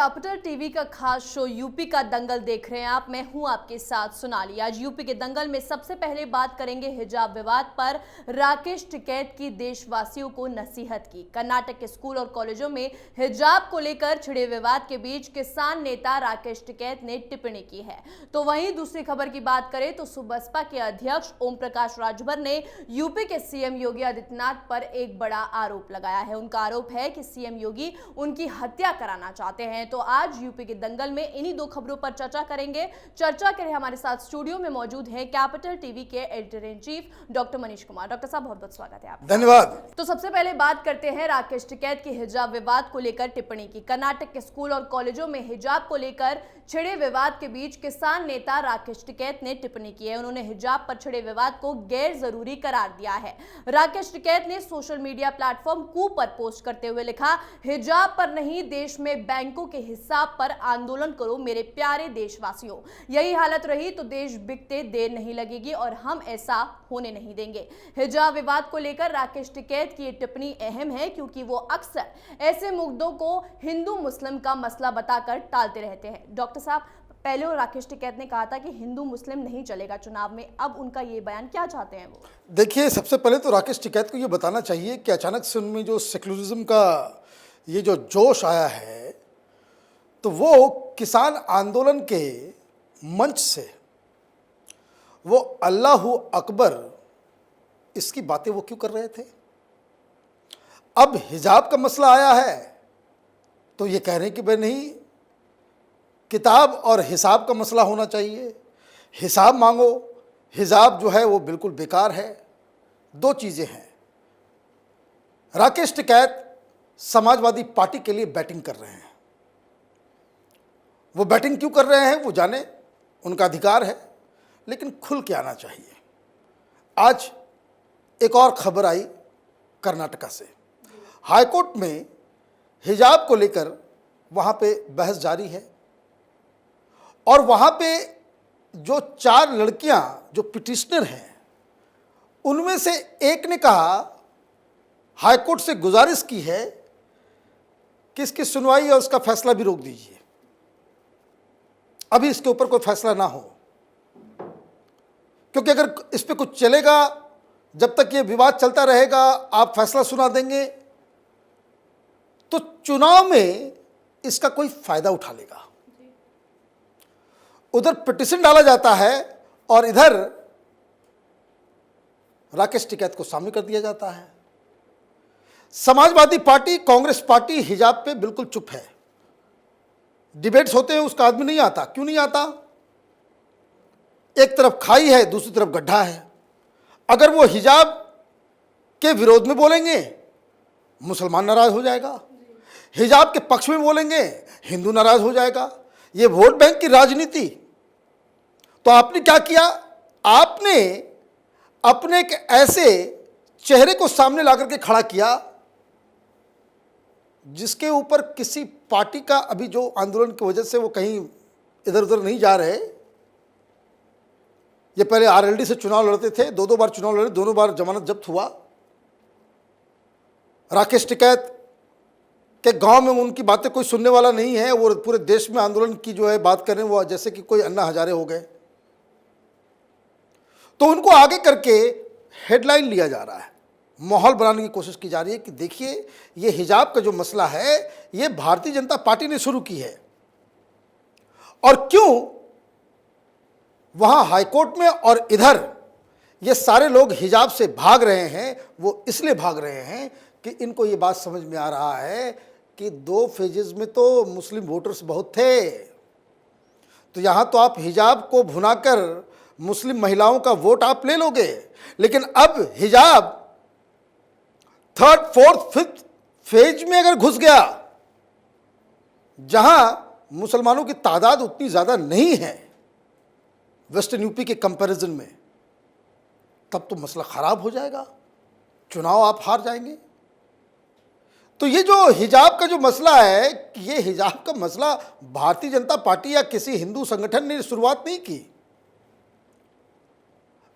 Capital TV का खास show UP का दंगल देख रहे हैं आप। मैं हूं आपके साथ सोनाली। आज यूपी के दंगल में सबसे पहले बात करेंगे हिजाब विवाद पर। राकेश टिकैत की देशवासियों को नसीहत की। कर्नाटक के स्कूल और कॉलेजों में हिजाब को लेकर छिड़े विवाद के बीच किसान नेता राकेश टिकैत ने टिप्पणी की है। तो वहीं दूसरी खबर की बात करें तो सुबसपा के अध्यक्ष ओम प्रकाश राजभर ने यूपी के सीएम योगी आदित्यनाथ पर एक बड़ा आरोप लगाया है। उनका आरोप है कि सीएम योगी उनकी हत्या कराना चाहते हैं। तो आज यूपी के दंगल में इन्हीं दो खबरों पर चर्चा करेंगे। चर्चा के लिए हमारे साथ स्टूडियो में मौजूद हैं कैपिटल टीवी के editor in chief doctor Manish Kumar. Doctor साहब बहुत बहुत स्वागत है आपका। धन्यवाद। तो सबसे पहले बात करते हैं राकेश टिकैत की हिजाब विवाद को लेकर टिप्पणी की। कर्नाटक के स्कूल और कॉलेजों में हिजाब को लेकर छिड़े विवाद के बीच किसान नेता राकेश टिकैत ने टिप्पणी की है। उन्होंने हिजाब पर छिड़े विवाद को गैर जरूरी करार दिया है। राकेश टिकैत ने सोशल मीडिया प्लेटफॉर्म कू पर पोस्ट करते हुए लिखा, हिजाब पर नहीं देश में बैंकों के हिसाब पर आंदोलन करो मेरे प्यारे देशवासियों। यही हालत रही तो देश बिकते देर नहीं लगेगी और हम ऐसा होने नहीं देंगे। हिजाब विवाद को लेकर राकेश टिकैत की टिप्पणी अहम है क्योंकि वो अक्सर ऐसे मुद्दों को हिंदू मुस्लिम का मसला बताकर टालते रहते हैं। डॉक्टर साहब, पहले राकेश टिकैत ने कहा था कि हिंदू मुस्लिम नहीं चलेगा चुनाव में, अब उनका ये बयान क्या चाहते हैं वो? देखिए, सबसे पहले तो राकेश टिकैत को ये बताना चाहिए कि अचानक से उनमें जो सेक्युलरिज्म का ये जो जोश आया है, तो वो किसान आंदोलन के मंच से वो अल्लाहू अकबर इसकी बातें वो क्यों कर रहे थे? अब हिजाब का मसला आया है तो ये कह रहे हैं कि भाई नहीं, किताब और हिसाब का मसला होना चाहिए, हिसाब मांगो, हिजाब जो है वो बिल्कुल बेकार है। दो चीज़ें हैं। राकेश टिकैत समाजवादी पार्टी के लिए बैटिंग कर रहे हैं। वो बैटिंग क्यों कर रहे हैं वो जाने, उनका अधिकार है, लेकिन खुल के आना चाहिए। आज एक और खबर आई कर्नाटका से। हाईकोर्ट में हिजाब को लेकर वहाँ पे बहस जारी है और वहाँ पे जो 4 लड़कियाँ जो पिटिशनर हैं, उनमें से एक ने कहा, हाईकोर्ट से गुजारिश की है कि इसकी सुनवाई और उसका फैसला भी रोक दीजिए, अभी इसके ऊपर कोई फैसला ना हो, क्योंकि अगर इस पे कुछ चलेगा, जब तक ये विवाद चलता रहेगा, आप फैसला सुना देंगे तो चुनाव में इसका कोई फायदा उठा लेगा। उधर पिटीशन डाला जाता है और इधर राकेश टिकैत को सामने कर दिया जाता है। समाजवादी पार्टी, कांग्रेस पार्टी हिजाब पे बिल्कुल चुप है। डिबेट्स होते हैं, उसका आदमी नहीं आता। क्यों नहीं आता? एक तरफ खाई है, दूसरी तरफ गड्ढा है। अगर वो हिजाब के विरोध में बोलेंगे, मुसलमान नाराज हो जाएगा। हिजाब के पक्ष में बोलेंगे, हिंदू नाराज हो जाएगा। ये वोट बैंक की राजनीति। तो आपने क्या किया? आपने अपने एक ऐसे चेहरे को सामने ला करके खड़ा किया जिसके ऊपर किसी पार्टी का अभी जो आंदोलन की वजह से वो कहीं इधर उधर नहीं जा रहे। ये पहले आरएलडी से चुनाव लड़ते थे, 2 बार चुनाव लड़े, दोनों बार जमानत जब्त हुआ। राकेश टिकैत के गांव में उनकी बातें कोई सुनने वाला नहीं है। वो पूरे देश में आंदोलन की जो है बात करें, वो जैसे कि कोई अन्ना हजारे हो गए। तो उनको आगे करके हेडलाइन लिया जा रहा है, माहौल बनाने की कोशिश की जा रही है कि देखिए, ये हिजाब का जो मसला है ये भारतीय जनता पार्टी ने शुरू की है। और क्यों वहां हाईकोर्ट में और इधर ये सारे लोग हिजाब से भाग रहे हैं? वो इसलिए भाग रहे हैं कि इनको ये बात समझ में आ रहा है कि 2 फेजेस में तो मुस्लिम वोटर्स बहुत थे, तो यहां तो आप हिजाब को भुनाकर मुस्लिम महिलाओं का वोट आप ले लोगे, लेकिन अब हिजाब 3rd, 4th, 5th फेज में अगर घुस गया, जहां मुसलमानों की तादाद उतनी ज्यादा नहीं है वेस्टर्न यूपी के कंपैरिजन में, तब तो मसला खराब हो जाएगा, चुनाव आप हार जाएंगे। तो ये जो हिजाब का जो मसला है, ये हिजाब का मसला भारतीय जनता पार्टी या किसी हिंदू संगठन ने शुरुआत नहीं की।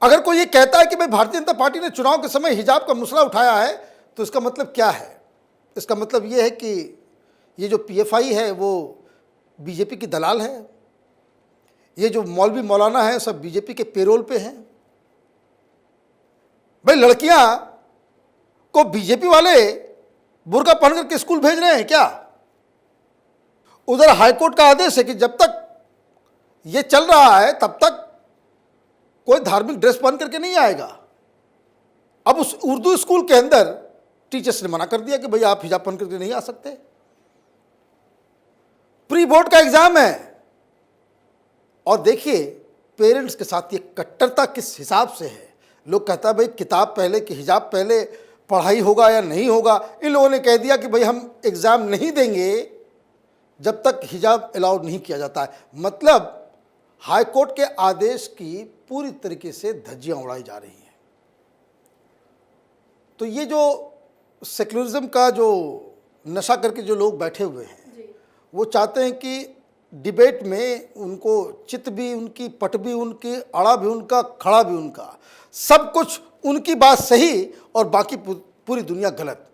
अगर कोई ये कहता है कि भाई भारतीय जनता पार्टी ने चुनाव के समय हिजाब का मसला उठाया है, तो इसका मतलब क्या है? इसका मतलब ये है कि ये जो पीएफआई है वो बीजेपी की दलाल है, ये जो मौलवी मौलाना है सब बीजेपी के पेरोल पे हैं। भाई लड़कियां को बीजेपी वाले बुर्का पहन करके स्कूल भेज रहे हैं क्या? उधर हाईकोर्ट का आदेश है कि जब तक ये चल रहा है तब तक कोई धार्मिक ड्रेस पहन करके नहीं आएगा। अब उस उर्दू स्कूल के अंदर टीचर्स ने मना कर दिया कि भाई आप हिजाब पहन करके नहीं आ सकते। प्री बोर्ड का एग्जाम है और देखिए पेरेंट्स के साथ ये कट्टरता किस हिसाब से है। लोग कहता है भाई किताब पहले कि हिजाब पहले, पढ़ाई होगा या नहीं होगा। इन लोगों ने कह दिया कि भाई हम एग्जाम नहीं देंगे जब तक हिजाब अलाउड नहीं किया जाता है। मतलब हाई कोर्ट के आदेश की पूरी तरीके से धज्जियां उड़ाई जा रही हैं। तो ये जो सेक्युलरिज्म का जो नशा करके जो लोग बैठे हुए हैं वो चाहते हैं कि डिबेट में उनको चित भी उनकी, पट भी उनकी, अड़ा भी उनका, खड़ा भी उनका, सब कुछ उनकी बात सही और बाकी पूरी दुनिया गलत।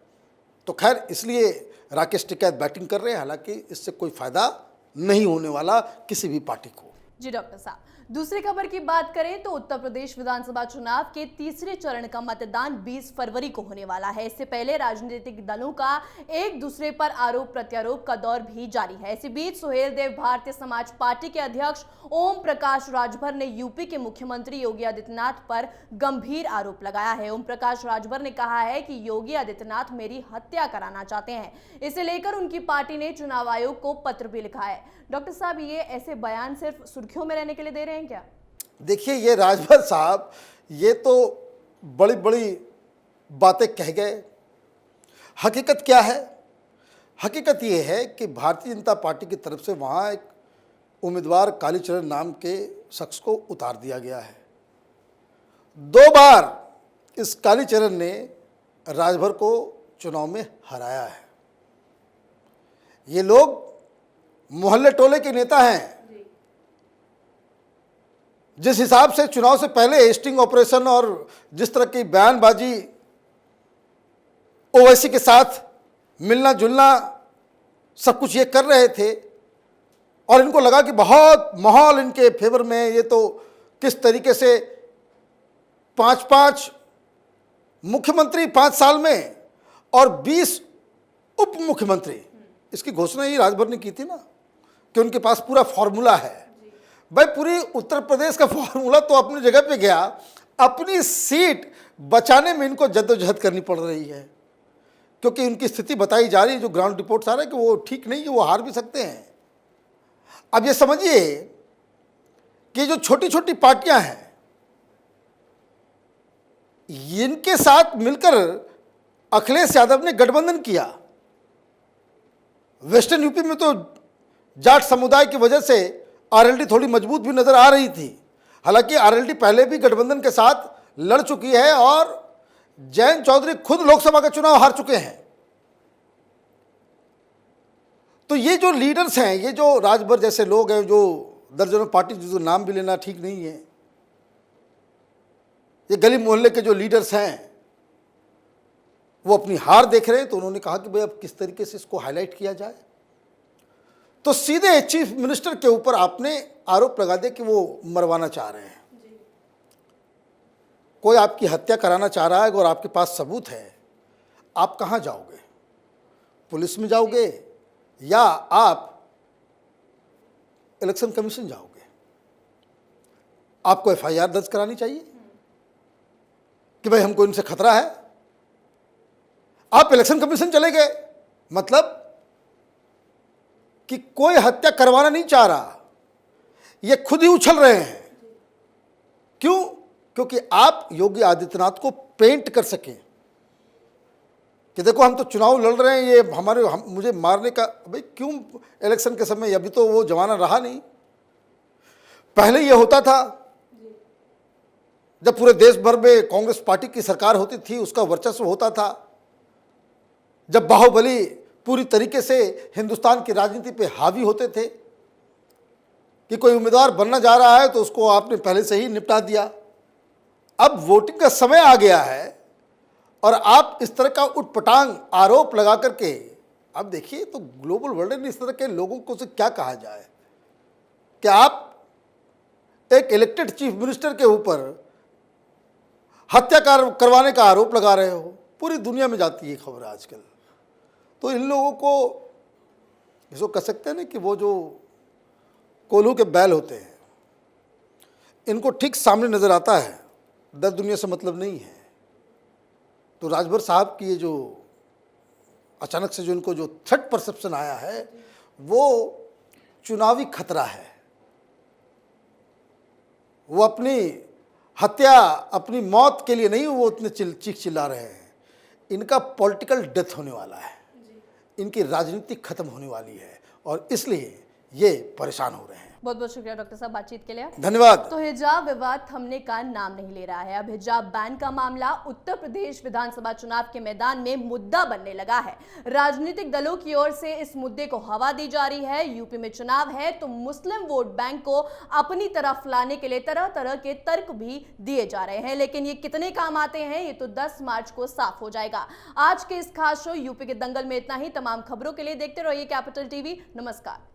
तो खैर इसलिए राकेश टिकैत बैटिंग कर रहे हैं, हालांकि इससे कोई फायदा नहीं होने वाला किसी भी पार्टी को। जी डॉक्टर साहब, दूसरी खबर की बात करें तो उत्तर प्रदेश विधानसभा चुनाव के तीसरे चरण का मतदान 20 फरवरी को होने वाला है। इससे पहले राजनीतिक दलों का एक दूसरे पर आरोप प्रत्यारोप का दौर भी जारी है। इसी बीच सुहेल देव भारतीय समाज पार्टी के अध्यक्ष ओम प्रकाश राजभर ने यूपी के मुख्यमंत्री योगी आदित्यनाथ पर गंभीर आरोप लगाया है। ओम प्रकाश राजभर ने कहा है कि योगी आदित्यनाथ मेरी हत्या कराना चाहते हैं। इसे लेकर उनकी पार्टी ने चुनाव आयोग को पत्र भी लिखा है। डॉक्टर साहब, ये ऐसे बयान सिर्फ सुर्खियों में रहने के लिए दे रहे हैं क्या? देखिए ये राजभर साहब ये तो बड़ी बड़ी बातें कह गए। हकीकत क्या है? हकीकत ये है कि भारतीय जनता पार्टी की तरफ से वहाँ एक उम्मीदवार कालीचरण नाम के शख्स को उतार दिया गया है। 2 बार इस कालीचरण ने राजभर को चुनाव में हराया है। ये लोग मोहल्ले टोले के नेता हैं। जिस हिसाब से चुनाव से पहले स्टिंग ऑपरेशन और जिस तरह की बयानबाजी ओवैसी के साथ मिलना जुलना सब कुछ ये कर रहे थे और इनको लगा कि बहुत माहौल इनके फेवर में, ये तो किस तरीके से 5 मुख्यमंत्री 5 साल में और 20 उप मुख्यमंत्री, इसकी घोषणा ही राजभर ने की थी ना कि उनके पास पूरा फॉर्मूला है। भाई पूरी उत्तर प्रदेश का फॉर्मूला तो अपनी जगह पे गया, अपनी सीट बचाने में इनको जद्दोजहद करनी पड़ रही है क्योंकि उनकी स्थिति बताई जा रही है, जो ग्राउंड रिपोर्ट्स आ रहे हैं कि वो ठीक नहीं है, वो हार भी सकते हैं। अब ये समझिए कि जो छोटी छोटी पार्टियां हैं इनके साथ मिलकर अखिलेश यादव ने गठबंधन किया। वेस्टर्न यूपी में तो जाट समुदाय की वजह से आरएलडी थोड़ी मजबूत भी नजर आ रही थी। हालांकि आरएलडी पहले भी गठबंधन के साथ लड़ चुकी है और जयंत चौधरी खुद लोकसभा का चुनाव हार चुके हैं। तो ये जो लीडर्स हैं, ये जो राजभर जैसे लोग हैं, जो दर्जनों पार्टी, जो नाम भी लेना ठीक नहीं है, ये गली मोहल्ले के जो लीडर्स हैं वो अपनी हार देख रहे हैं। तो उन्होंने कहा कि भाई अब किस तरीके से इसको हाईलाइट किया जाए। तो सीधे चीफ मिनिस्टर के ऊपर आपने आरोप लगा दिया कि वो मरवाना चाह रहे हैं, कोई आपकी हत्या कराना चाह रहा है और आपके पास सबूत है। आप कहां जाओगे? पुलिस में जाओगे या आप इलेक्शन कमीशन जाओगे? आपको एफआईआर दर्ज करानी चाहिए कि भाई हमको इनसे खतरा है। आप इलेक्शन कमीशन चले गए, मतलब कि कोई हत्या करवाना नहीं चाह रहा, ये खुद ही उछल रहे हैं। क्यों? क्योंकि आप योगी आदित्यनाथ को पेंट कर सके कि देखो हम तो चुनाव लड़ रहे हैं, ये मुझे मारने का। भाई क्यों इलेक्शन के समय? अभी तो वो जमाना रहा नहीं। पहले ये होता था जब पूरे देश भर में कांग्रेस पार्टी की सरकार होती थी, उसका वर्चस्व होता था। जब बाहुबली पूरी तरीके से हिंदुस्तान की राजनीति पे हावी होते थे कि कोई उम्मीदवार बनना जा रहा है तो उसको आपने पहले से ही निपटा दिया। अब वोटिंग का समय आ गया है और आप इस तरह का उटपटांग आरोप लगा करके अब देखिए, तो ग्लोबल वर्ल्ड में इस तरह के लोगों को से क्या कहा जाए कि आप एक इलेक्टेड चीफ मिनिस्टर के ऊपर हत्या करवाने का आरोप लगा रहे हो। पूरी दुनिया में जाती है खबर आजकल। तो इन लोगों को इसको कह सकते हैं ना कि वो जो कोल्हू के बैल होते हैं, इनको ठीक सामने नजर आता है, दस दुनिया से मतलब नहीं है। तो राजभर साहब की ये जो अचानक से जो इनको जो थ्रेट परसेप्शन आया है, वो चुनावी खतरा है। वो अपनी हत्या, अपनी मौत के लिए नहीं वो उतने चीख चिल्ला रहे हैं। इनका पॉलिटिकल डेथ होने वाला है, इनकी राजनीति खत्म होने वाली है, और इसलिए ये परेशान हो रहे हैं। बहुत बहुत शुक्रिया डॉक्टर साहब बातचीत के लिए। धन्यवाद। तो हिजाब विवाद थमने का नाम नहीं ले रहा है। अब हिजाब बैन का मामला उत्तर प्रदेश विधानसभा चुनाव के मैदान में मुद्दा बनने लगा है। राजनीतिक दलों की ओर से इस मुद्दे को हवा दी जा रही है। यूपी में चुनाव है तो मुस्लिम वोट बैंक को अपनी तरफ लाने के लिए तरह तरह के तर्क भी दिए जा रहे हैं, लेकिन ये कितने काम आते हैं ये तो 10 मार्च को साफ हो जाएगा। आज के इस खास शो यूपी के दंगल में इतना ही। तमाम खबरों के लिए देखते रहिए कैपिटल टीवी। नमस्कार।